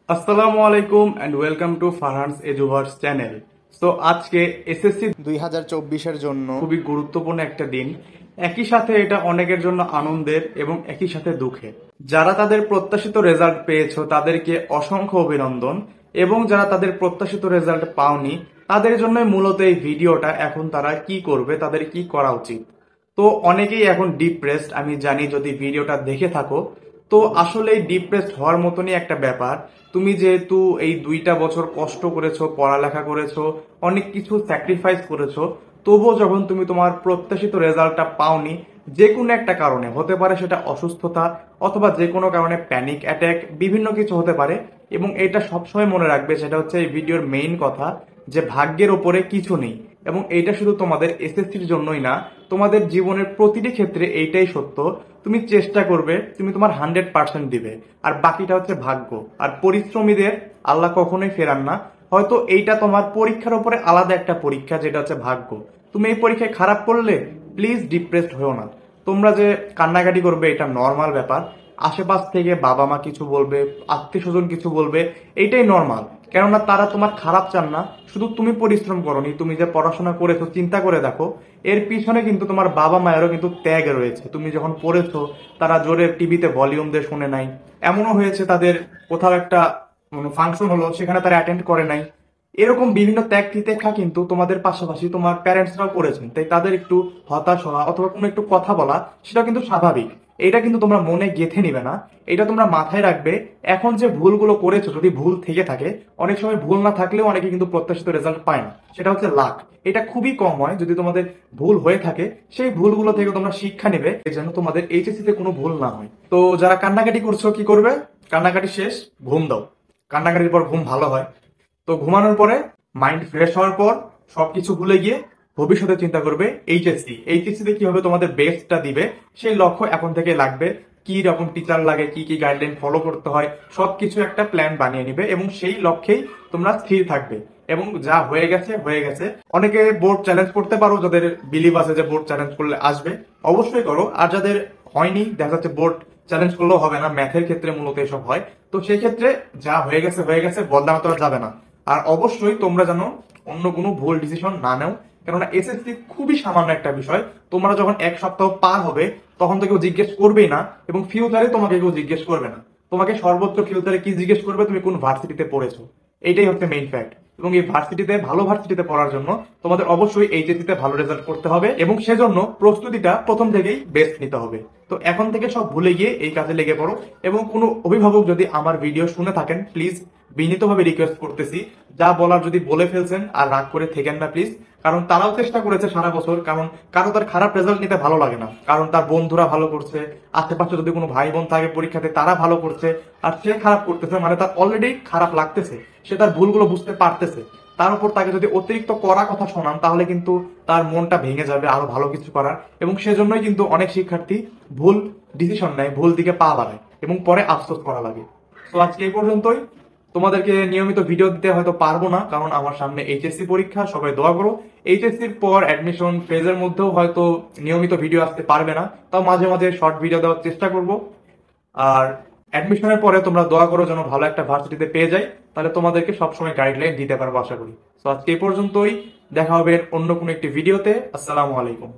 আসসালামু আলাইকুম and welcome to Farhan's এজুভার্স channel. তো আজকে এসএসসি 2024-এর জন্য খুবই গুরুত্বপূর্ণ একটা দিন। একই সাথে এটা অনেকের জন্য আনন্দের এবং একই সাথে দুঃখের। যারা তাদের প্রত্যাশিত রেজাল্ট পেয়েছো তাদেরকে অসংখ্য অভিনন্দন, এবং যারা তাদের প্রত্যাশিত রেজাল্ট পাওনি তাদের জন্য মূলত এই ভিডিওটা। এখন তারা কি করবে, তাদের কি করা উচিত। তো অনেকেই এখন ডিপ্রেসড, আমি জানি যদি ভিডিওটা দেখে থাকো। তো আসলে ডিপ্রেসড হওয়ার মতনই একটা ব্যাপার। তুমি যেহেতু এই 2টা বছর কষ্ট করেছো, পড়ালেখা করেছো, অনেক কিছু স্যাক্রিফাইস করেছো, তবুও যখন তুমি তোমার প্রত্যাশিত রেজাল্টটা পাওনি, যে কোনো একটা কারণে হতে পারে, সেটা অসুস্থতা অথবা যে কোনো কারণে প্যানিক অ্যাটাক, বিভিন্ন কিছু হতে পারে। এবং এটা সবসময় মনে রাখবে, সেটা হচ্ছে এই ভিডিওর মেইন কথা, যে ভাগ্যের ওপরে কিছু নেই। এবং এইটা শুধু তোমাদের এসএসসির জন্যই না, তোমাদের জীবনের প্রতিটি ক্ষেত্রে এইটাই সত্য। তুমি চেষ্টা করবে, তুমি তোমার 100% দিবে, আর বাকিটা হচ্ছে ভাগ্য। আর পরিশ্রমীদের আল্লাহ কখনোই ফেরান না। হয়তো এইটা তোমার পরীক্ষার উপরে আলাদা একটা পরীক্ষা, যেটা হচ্ছে ভাগ্য। তুমি এই পরীক্ষায় খারাপ করলে প্লিজ ডিপ্রেসড হও না। তোমরা যে কান্নাকাটি করবে এটা নর্মাল ব্যাপার। আশেপাশ থেকে বাবা মা কিছু বলবে, আত্মীয় স্বজন কিছু বলবে, এইটাই নর্মাল। কেননা তারা তোমার খারাপ চান না। শুধু তুমি পরিশ্রম করনি, তুমি যে পড়াশোনা করেছো চিন্তা করে দেখো, এর পিছনে কিন্তু তোমার বাবা মায়েরও কিন্তু ত্যাগ রয়েছে। তুমি যখন পড়েছো তারা জোরে টিভিতে ভলিউম দিয়ে শুনে নাই। এমনও হয়েছে তাদের কোথাও একটা ফাংশন হলো, সেখানে তারা অ্যাটেন্ড করে নাই। এরকম বিভিন্ন ত্যাগ তিতিক্ষা কিন্তু তোমাদের পাশাপাশি তোমার প্যারেন্টসরাও করেছেন। তাই তাদের একটু হতাশ হওয়া অথবা কোনো একটু কথা বলা, সেটা কিন্তু স্বাভাবিক। এটা কিন্তু তোমরা মনে গেঁথে নিবে না, এটা তোমরা মাথায় রাখবে। এখন যে ভুলগুলো করেছো, যদি ভুল থেকে থাকে, অনেক সময় ভুল না থাকলেও অনেকে কিন্তু প্রত্যাশিত রেজাল্ট পায় না, সেটা হচ্ছে লাক। এটা খুবই কম হয়। যদি তোমাদের ভুল হয়ে থাকে, সেই ভুলগুলো থেকে তোমরা শিক্ষা নেবে, যেন তোমাদের এইচএসসি তে কোনো ভুল না হয়। তো যারা কান্নাকাটি করছো, কি করবে? কান্নাকাটি শেষ, ঘুম দাও। কান্নাকাটির পর ঘুম ভালো হয়। তো ঘুমানোর পরে মাইন্ড ফ্রেশ হওয়ার পর সবকিছু ভুলে গিয়ে ভবিষ্যতে চিন্তা করবে এইচএসসি। এইচএসসি তে কিভাবে তোমাদের বেস্টটা দিবে, সেই লক্ষ্য এখন থেকে লাগবে। কি রকম টিচার লাগে, কি কি গাইডলাইন ফলো করতে হয়, সবকিছু একটা প্ল্যান বানিয়ে নিবে, এবং সেই লক্ষ্যেই তোমরা স্থির থাকবে। এবং যা হয়ে গেছে হয়ে গেছে। অনেকে বোর্ড চ্যালেঞ্জ করতে পারো, যাদের বিলিভ আছে যে বোর্ড চ্যালেঞ্জ করলে আসবে, অবশ্যই করো। আর যাদের হয়নি, দেখা যাচ্ছে বোর্ড চ্যালেঞ্জ করলেও হবে না, ম্যাথের ক্ষেত্রে মূলত এসব হয়, তো সেই ক্ষেত্রে যা হয়ে গেছে হয়ে গেছে, বদলানো তো আর যাবে না। আর অবশ্যই তোমরা যেন অন্য কোনো ভুল ডিসিশন না নাও, কেননা এসএসসি খুবই সামান্য একটা বিষয়। তোমরা যখন এক সপ্তাহ পার হবে, তখন তো কেউ জিজ্ঞেস করবেই না, এবং ফিউচারে তোমাকে কেউ জিজ্ঞেস করবে না। তোমাকে সর্বোচ্চ ফিউচারে কি জিজ্ঞেস করবে, তুমি কোন ভার্সিটিতে পড়েছো, এইটাই হচ্ছে মেইন ফ্যাক্ট। এবং এই ভার্সিটিতে, ভালো ভার্সিটিতে পড়ার জন্য তোমাদের অবশ্যই এইচএসসি তে ভালো রেজাল্ট করতে হবে, এবং সেজন্য প্রস্তুতিটা প্রথম থেকেই বেস্ট নিতে হবে। তো এখন থেকে সব ভুলে গিয়ে এই কাজে লেগে পড়ো। এবং কোনো অভিভাবক যদি আমার ভিডিও শুনে থাকেন, প্লিজ বিনীতভাবে রিকোয়েস্ট করতেছি, যা বলার যদি বলে ফেলছেন, আর রাগ করে থেকেন না প্লিজ। কারণ তারাও চেষ্টা করেছে সারা বছর। কারণ কারো তার খারাপ রেজাল্ট নিতে ভালো লাগে না, কারণ তার বন্ধুরা ভালো করছে, আশেপাশে যদি কোনো ভাই বোন থাকে পরীক্ষাতে, তারা ভালো করছে, আর সে খারাপ করতেছে, মানে তার অলরেডি খারাপ লাগতেছে, সে তার ভুলগুলো বুঝতে পারতেছে। তার উপর তাকে যদি অতিরিক্ত কড়া কথা শোনান, তাহলে কিন্তু তার মনটা ভেঙে যাবে আরো ভালো কিছু করার। এবং সেজন্যই কিন্তু অনেক শিক্ষার্থী ভুল ডিসিশন নেয়, ভুল দিকে পা বাড়ায়, এবং পরে আফসোস করা লাগে। তো আজকে এই পর্যন্তই। তোমাদেরকে নিয়মিত ভিডিও দিতে হয়তো পারবো না, কারণ আমার সামনে এইচএসসি পরীক্ষা। সবাই দোয়া করো। এইচএসসির পর অ্যাডমিশন ফেজের মধ্যেও হয়তো নিয়মিত ভিডিও আসতে পারবে না, তাও মাঝে মাঝে শর্ট ভিডিও দেওয়ার চেষ্টা করব। আর অ্যাডমিশনের পরে তোমরা দোয়া করো যেন ভালো একটা ভার্সিটিতে পেয়ে যাই, তাহলে তোমাদেরকে সবসময় গাইডলাইন দিতে পারবো আশা করি। তো আজকে এই পর্যন্তই, দেখা হবে অন্য কোনো একটি ভিডিওতে। আসসালামু আলাইকুম।